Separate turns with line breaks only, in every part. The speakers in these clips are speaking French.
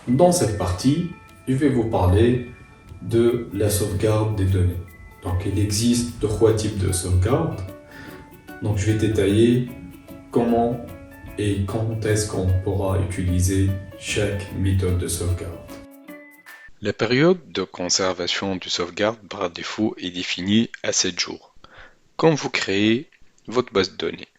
Dans cette partie, je vais vous parler de la sauvegarde des données. Donc, il existe trois types de sauvegarde. Donc, je vais détailler comment et quand est-ce qu'on pourra utiliser chaque méthode de sauvegarde.
La période de conservation du sauvegarde par défaut est définie à 7 jours, quand vous créez votre base de données.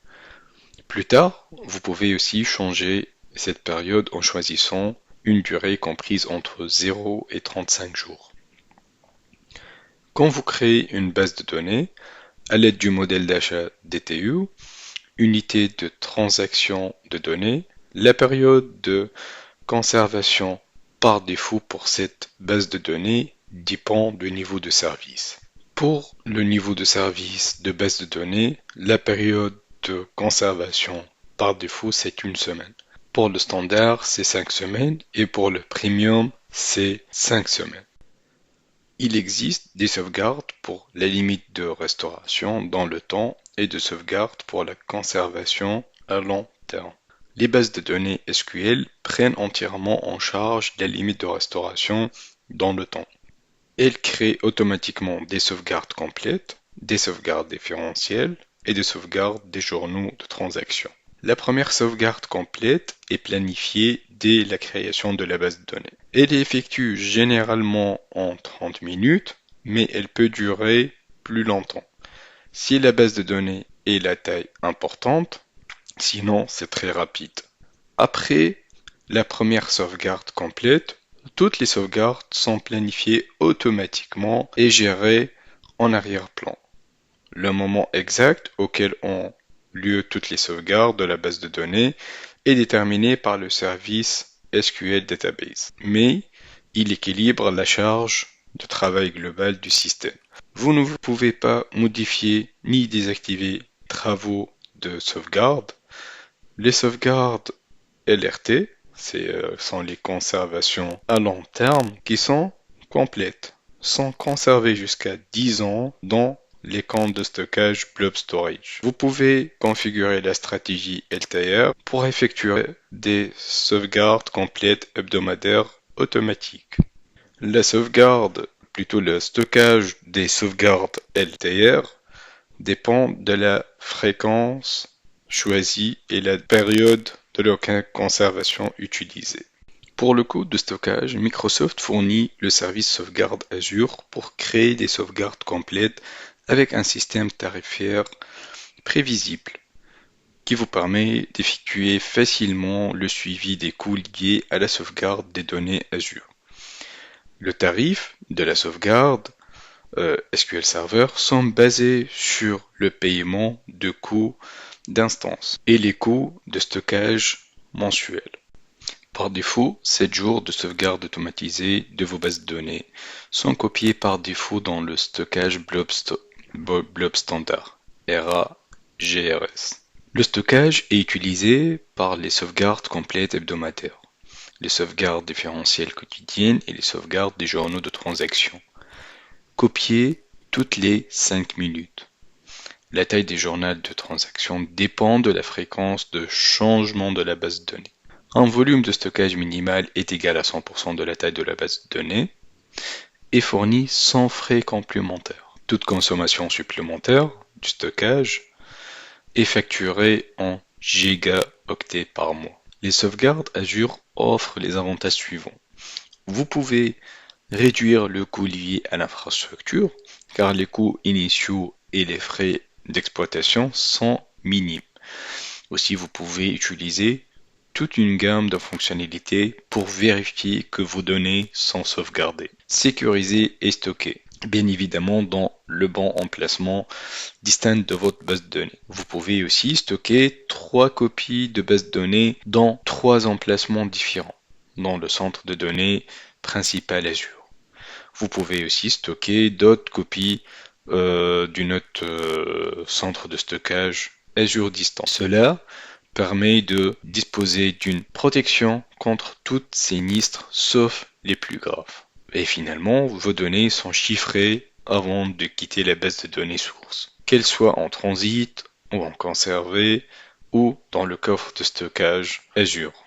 Plus tard, vous pouvez aussi changer cette période en choisissant une durée comprise entre 0 et 35 jours. Quand vous créez une base de données, à l'aide du modèle d'achat DTU, unité de transaction de données, la période de conservation par défaut pour cette base de données dépend du niveau de service. Pour le niveau de service de base de données, la période de conservation par défaut c'est une semaine. Pour le standard, c'est 5 semaines et pour le premium, c'est 5 semaines. Il existe des sauvegardes pour la limite de restauration dans le temps et de sauvegarde pour la conservation à long terme. Les bases de données SQL prennent entièrement en charge la limite de restauration dans le temps. Elles créent automatiquement des sauvegardes complètes, des sauvegardes différentielles et des sauvegardes des journaux de transaction. La première sauvegarde complète est planifiée dès la création de la base de données. Elle est effectue généralement en 30 minutes, mais elle peut durer plus longtemps. Si la base de données est la taille importante, sinon c'est très rapide. Après la première sauvegarde complète, toutes les sauvegardes sont planifiées automatiquement et gérées en arrière-plan. Le moment exact auquel ont lieu toutes les sauvegardes de la base de données est déterminé par le service SQL Database, mais il équilibre la charge de travail globale du système. Vous ne pouvez pas modifier ni désactiver travaux de sauvegarde. Les sauvegardes LRT, sont les conservations à long terme qui sont complètes, sont conservées jusqu'à 10 ans dans les comptes de stockage Blob Storage. Vous pouvez configurer la stratégie LTR pour effectuer des sauvegardes complètes hebdomadaires automatiques. La sauvegarde, plutôt le stockage des sauvegardes LTR, dépend de la fréquence choisie et la période de leur conservation utilisée. Pour le coût de stockage, Microsoft fournit le service sauvegarde Azure pour créer des sauvegardes complètes avec un système tarifaire prévisible qui vous permet d'effectuer facilement le suivi des coûts liés à la sauvegarde des données Azure. Le tarif de la sauvegarde SQL Server sont basés sur le paiement de coûts d'instance et les coûts de stockage mensuels. Par défaut, 7 jours de sauvegarde automatisée de vos bases de données sont copiés par défaut dans le stockage Blob Standard, RAGRS. Le stockage est utilisé par les sauvegardes complètes hebdomadaires, les sauvegardes différentielles quotidiennes et les sauvegardes des journaux de transaction. Copier toutes les 5 minutes. La taille des journaux de transaction dépend de la fréquence de changement de la base de données. Un volume de stockage minimal est égal à 100% de la taille de la base de données et fourni sans frais complémentaires. Toute consommation supplémentaire du stockage est facturée en gigaoctets par mois. Les sauvegardes Azure offrent les avantages suivants. Vous pouvez réduire le coût lié à l'infrastructure, car les coûts initiaux et les frais d'exploitation sont minimes. Aussi, vous pouvez utiliser toute une gamme de fonctionnalités pour vérifier que vos données sont sauvegardées, sécurisées et stockées. Bien évidemment dans le bon emplacement distinct de votre base de données. Vous pouvez aussi stocker 3 copies de base de données dans 3 emplacements différents, dans le centre de données principal Azure. Vous pouvez aussi stocker d'autres copies d'une autre centre de stockage Azure distant. Cela permet de disposer d'une protection contre toutes sinistres sauf les plus graves. Et finalement, vos données sont chiffrées avant de quitter la base de données source, qu'elles soient en transit ou en conservé ou dans le coffre de stockage Azure.